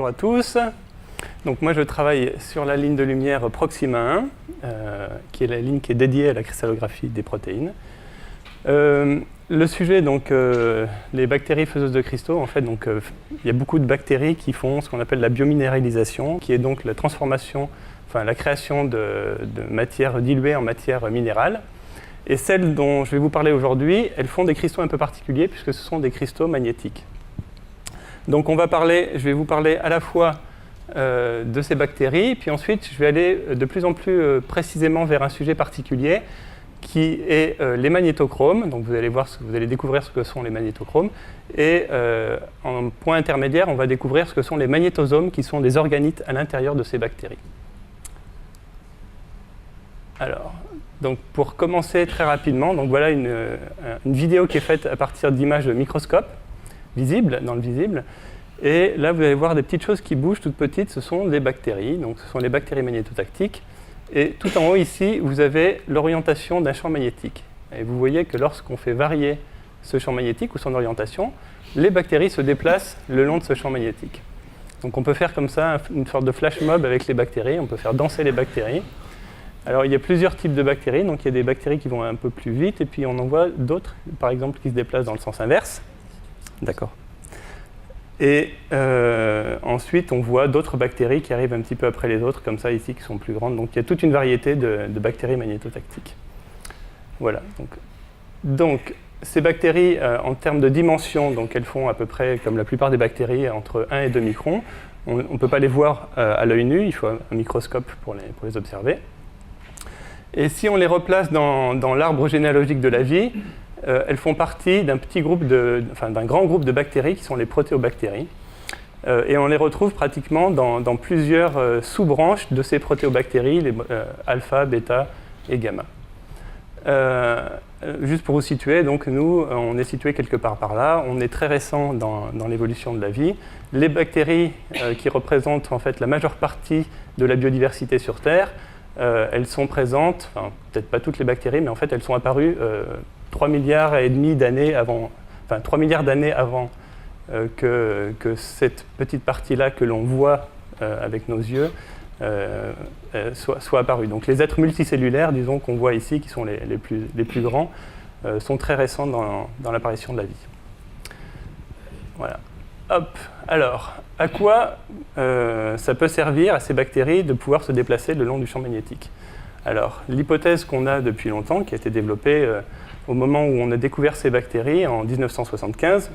bonjour à tous. Donc moi je travaille sur la ligne de lumière Proxima 1, qui est la ligne qui est dédiée à la cristallographie des protéines. Le sujet, donc, les bactéries faiseuses de cristaux, en fait, donc, il y a beaucoup de bactéries qui font ce qu'on appelle la biominéralisation, qui est donc la transformation, enfin la création de matière diluée en matière minérale. Et celles dont je vais vous parler aujourd'hui, elles font des cristaux un peu particuliers puisque ce sont des cristaux magnétiques. Donc je vais vous parler à la fois de ces bactéries, puis ensuite je vais aller de plus en plus précisément vers un sujet particulier qui est les magnétochromes. Donc vous allez découvrir ce que sont les magnétochromes. Et en point intermédiaire, on va découvrir ce que sont les magnétosomes, qui sont des organites à l'intérieur de ces bactéries. Alors, donc pour commencer très rapidement, donc voilà une vidéo qui est faite à partir d'images de microscope visibles, dans le visible. Et là, vous allez voir des petites choses qui bougent, toutes petites, ce sont des bactéries. Donc ce sont les bactéries magnétotactiques. Et tout en haut ici, vous avez l'orientation d'un champ magnétique. Et vous voyez que lorsqu'on fait varier ce champ magnétique ou son orientation, les bactéries se déplacent le long de ce champ magnétique. Donc on peut faire comme ça une sorte de flash mob avec les bactéries, on peut faire danser les bactéries. Alors il y a plusieurs types de bactéries, donc il y a des bactéries qui vont un peu plus vite, et puis on en voit d'autres, par exemple, qui se déplacent dans le sens inverse. D'accord. Et ensuite, on voit d'autres bactéries qui arrivent un petit peu après les autres, comme ça ici, qui sont plus grandes. Donc il y a toute une variété de bactéries magnétotactiques. Voilà. Donc ces bactéries, en termes de dimension, donc elles font à peu près, comme la plupart des bactéries, entre 1 et 2 microns. On ne peut pas les voir à l'œil nu, il faut un microscope pour les observer. Et si on les replace dans l'arbre généalogique de la vie, elles font partie d'un d'un grand groupe de bactéries qui sont les protéobactéries. Et on les retrouve pratiquement dans plusieurs sous-branches de ces protéobactéries, les alpha, bêta et gamma. Juste pour vous situer, donc nous, on est situé quelque part par là. On est très récent dans l'évolution de la vie. Les bactéries qui représentent en fait la majeure partie de la biodiversité sur Terre, elles sont présentes, enfin, peut-être pas toutes les bactéries, mais en fait elles sont apparues 3 milliards et demi d'années avant, enfin 3 milliards d'années avant que cette petite partie-là que l'on voit avec nos yeux soit apparue. Donc les êtres multicellulaires, disons, qu'on voit ici, qui sont les plus grands, sont très récents dans l'apparition de la vie. Voilà. Hop. Alors, à quoi ça peut servir à ces bactéries de pouvoir se déplacer le long du champ magnétique? Alors, l'hypothèse qu'on a depuis longtemps, qui a été développée au moment où on a découvert ces bactéries, en 1975,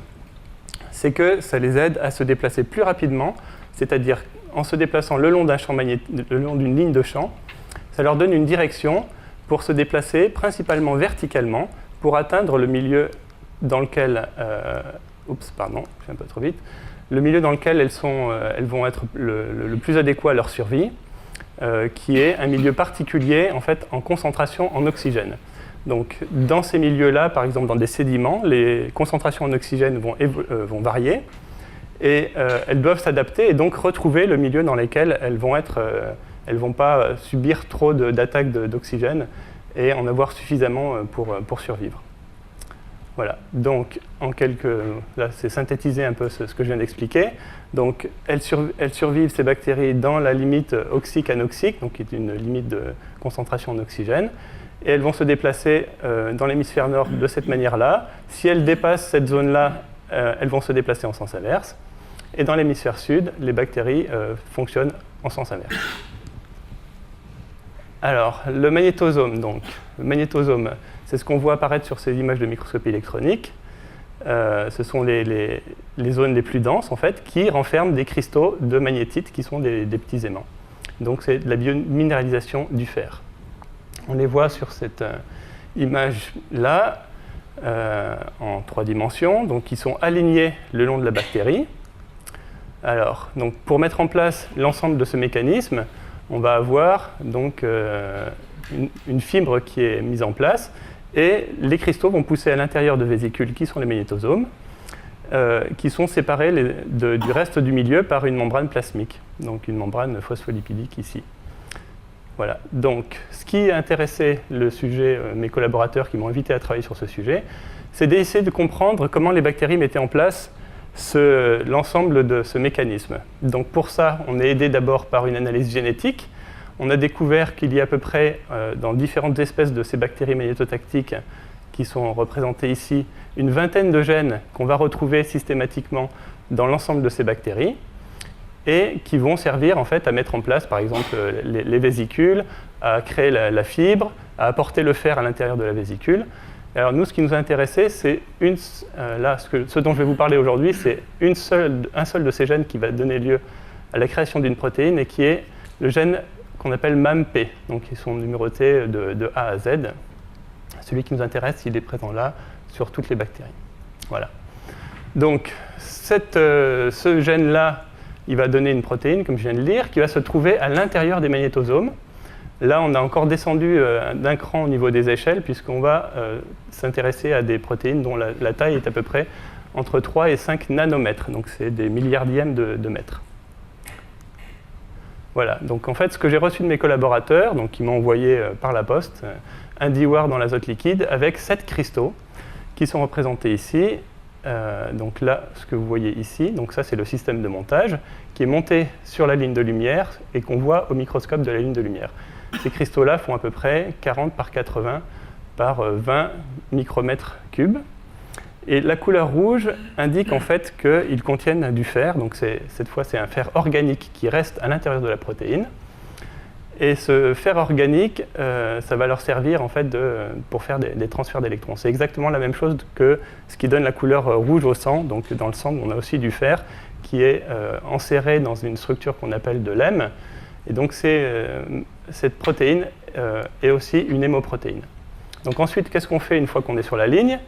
c'est que ça les aide à se déplacer plus rapidement, c'est-à-dire en se déplaçant le long d'une ligne de champ, ça leur donne une direction pour se déplacer principalement verticalement, pour atteindre le milieu dans lequel... pardon, je suis un peu trop vite. Le milieu dans lequel elles vont être le plus adéquat à leur survie, qui est un milieu particulier en fait, en concentration en oxygène. Donc, dans ces milieux-là, par exemple dans des sédiments, les concentrations en oxygène vont varier et elles doivent s'adapter et donc retrouver le milieu dans lequel elles vont pas subir trop d'attaques d'oxygène et en avoir suffisamment pour survivre. Voilà, donc là c'est synthétiser un peu ce que je viens d'expliquer. Donc elles survivent, ces bactéries, dans la limite oxyque-anoxique, donc qui est une limite de concentration en oxygène, et elles vont se déplacer dans l'hémisphère nord de cette manière-là. Si elles dépassent cette zone-là, elles vont se déplacer en sens inverse, et dans l'hémisphère sud, les bactéries fonctionnent en sens inverse. Alors, le magnétosome, donc. Le magnétosome, c'est ce qu'on voit apparaître sur ces images de microscopie électronique. Ce sont les zones les plus denses, en fait, qui renferment des cristaux de magnétite qui sont des petits aimants. Donc, c'est de la biominéralisation du fer. On les voit sur cette image-là, en 3 dimensions, donc qui sont alignés le long de la bactérie. Alors, donc, pour mettre en place l'ensemble de ce mécanisme, on va avoir donc une fibre qui est mise en place et les cristaux vont pousser à l'intérieur de vésicules qui sont les magnétosomes, qui sont séparés du reste du milieu par une membrane plasmique, donc une membrane phospholipidique ici. Voilà. Donc, ce qui a intéressé le sujet, mes collaborateurs qui m'ont invité à travailler sur ce sujet, c'est d'essayer de comprendre comment les bactéries mettaient en place l'ensemble de ce mécanisme. Donc pour ça, on est aidé d'abord par une analyse génétique. On a découvert qu'il y a à peu près, dans différentes espèces de ces bactéries magnétotactiques qui sont représentées ici, une vingtaine de gènes qu'on va retrouver systématiquement dans l'ensemble de ces bactéries et qui vont servir en fait à mettre en place, par exemple, les vésicules, à créer la fibre, à apporter le fer à l'intérieur de la vésicule. Alors nous, ce qui nous a intéressé, c'est ce dont je vais vous parler aujourd'hui, c'est un seul de ces gènes qui va donner lieu à la création d'une protéine et qui est le gène qu'on appelle MAMP. Donc ils sont numérotés de A à Z. Celui qui nous intéresse, il est présent là sur toutes les bactéries. Voilà. Donc ce gène-là, il va donner une protéine, comme je viens de le dire, qui va se trouver à l'intérieur des magnétosomes. Là, on a encore descendu d'un cran au niveau des échelles, puisqu'on va s'intéresser à des protéines dont la taille est à peu près entre 3 et 5 nanomètres. Donc, c'est des milliardièmes de mètres. Voilà. Donc, en fait, ce que j'ai reçu de mes collaborateurs, donc, qui m'ont envoyé par la poste, un divar dans l'azote liquide avec 7 cristaux qui sont représentés ici. Donc là, ce que vous voyez ici, donc ça, c'est le système de montage qui est monté sur la ligne de lumière et qu'on voit au microscope de la ligne de lumière. Ces cristaux-là font à peu près 40 par 80 par 20 micromètres cubes. Et la couleur rouge indique en fait qu'ils contiennent du fer. Donc cette fois, c'est un fer organique qui reste à l'intérieur de la protéine. Et ce fer organique, ça va leur servir en fait pour faire des transferts d'électrons. C'est exactement la même chose que ce qui donne la couleur rouge au sang. Donc dans le sang, on a aussi du fer qui est enserré dans une structure qu'on appelle de l'hème. Et donc cette protéine est aussi une hémoprotéine. Donc ensuite, qu'est-ce qu'on fait une fois qu'on est sur la ligne ?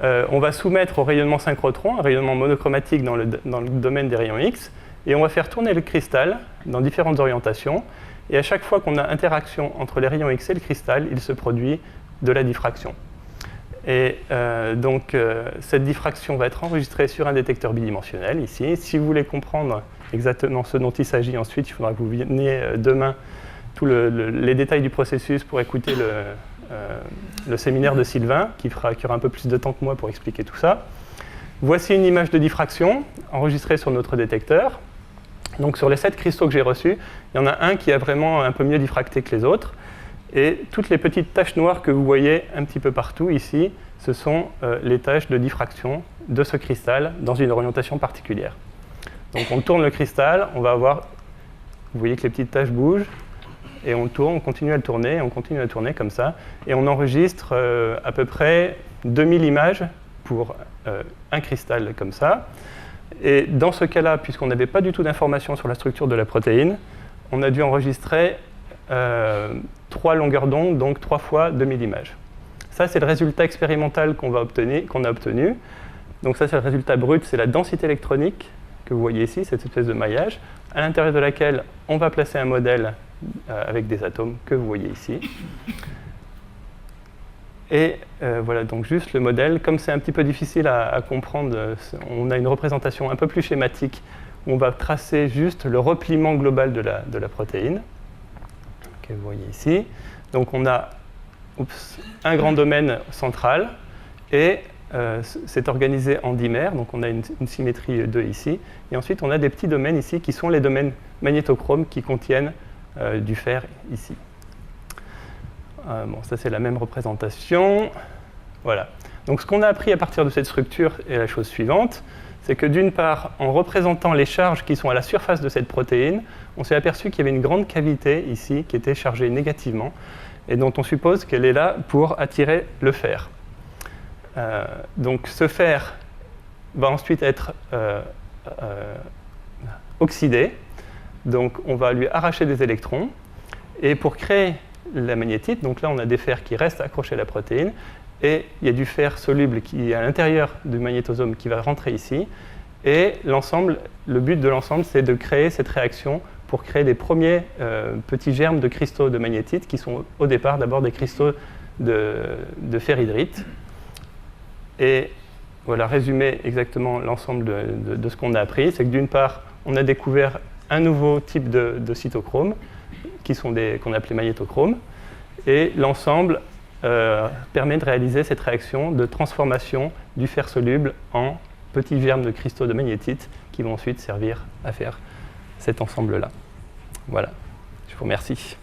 On va soumettre au rayonnement synchrotron, un rayonnement monochromatique dans le domaine des rayons X, et on va faire tourner le cristal dans différentes orientations. Et à chaque fois qu'on a interaction entre les rayons X et le cristal, il se produit de la diffraction. Et cette diffraction va être enregistrée sur un détecteur bidimensionnel ici. Si vous voulez comprendre exactement ce dont il s'agit ensuite, il faudra que vous veniez demain tous les détails du processus pour écouter le séminaire de Sylvain, qui aura un peu plus de temps que moi pour expliquer tout ça. Voici une image de diffraction enregistrée sur notre détecteur. Donc sur les 7 cristaux que j'ai reçus, il y en a un qui a vraiment un peu mieux diffracté que les autres. Et toutes les petites taches noires que vous voyez un petit peu partout ici, ce sont les taches de diffraction de ce cristal dans une orientation particulière. Donc on tourne le cristal, on va avoir, vous voyez que les petites taches bougent, et on tourne, on continue à le tourner, on continue à tourner comme ça, et on enregistre à peu près 2000 images pour un cristal comme ça. Et dans ce cas-là, puisqu'on n'avait pas du tout d'informations sur la structure de la protéine, on a dû enregistrer 3 longueurs d'onde, donc 3 fois 2000 images. Ça, c'est le résultat expérimental qu'on a obtenu. Donc ça, c'est le résultat brut, c'est la densité électronique que vous voyez ici, cette espèce de maillage, à l'intérieur de laquelle on va placer un modèle avec des atomes que vous voyez ici. Et voilà, donc juste le modèle. Comme c'est un petit peu difficile à comprendre, on a une représentation un peu plus schématique où on va tracer juste le repliement global de la protéine, que vous voyez ici. Donc on a un grand domaine central et c'est organisé en dimères, donc on a une symétrie 2 ici. Et ensuite, on a des petits domaines ici qui sont les domaines magnétochromes qui contiennent du fer ici. Bon, ça c'est la même représentation. Voilà. Donc ce qu'on a appris à partir de cette structure est la chose suivante, c'est que d'une part, en représentant les charges qui sont à la surface de cette protéine, on s'est aperçu qu'il y avait une grande cavité ici qui était chargée négativement et dont on suppose qu'elle est là pour attirer le fer. Donc ce fer va ensuite être oxydé, donc on va lui arracher des électrons, et pour créer la magnétite, donc là on a des fers qui restent accrochés à la protéine, et il y a du fer soluble qui est à l'intérieur du magnétosome qui va rentrer ici, et le but de l'ensemble c'est de créer cette réaction pour créer les premiers petits germes de cristaux de magnétite qui sont au départ d'abord des cristaux de ferrihydrite. Et voilà, résumer exactement l'ensemble de ce qu'on a appris, c'est que d'une part, on a découvert un nouveau type de cytochromes, qui sont qu'on appelait magnétochromes, et l'ensemble permet de réaliser cette réaction de transformation du fer soluble en petits germes de cristaux de magnétite qui vont ensuite servir à faire cet ensemble-là. Voilà, je vous remercie.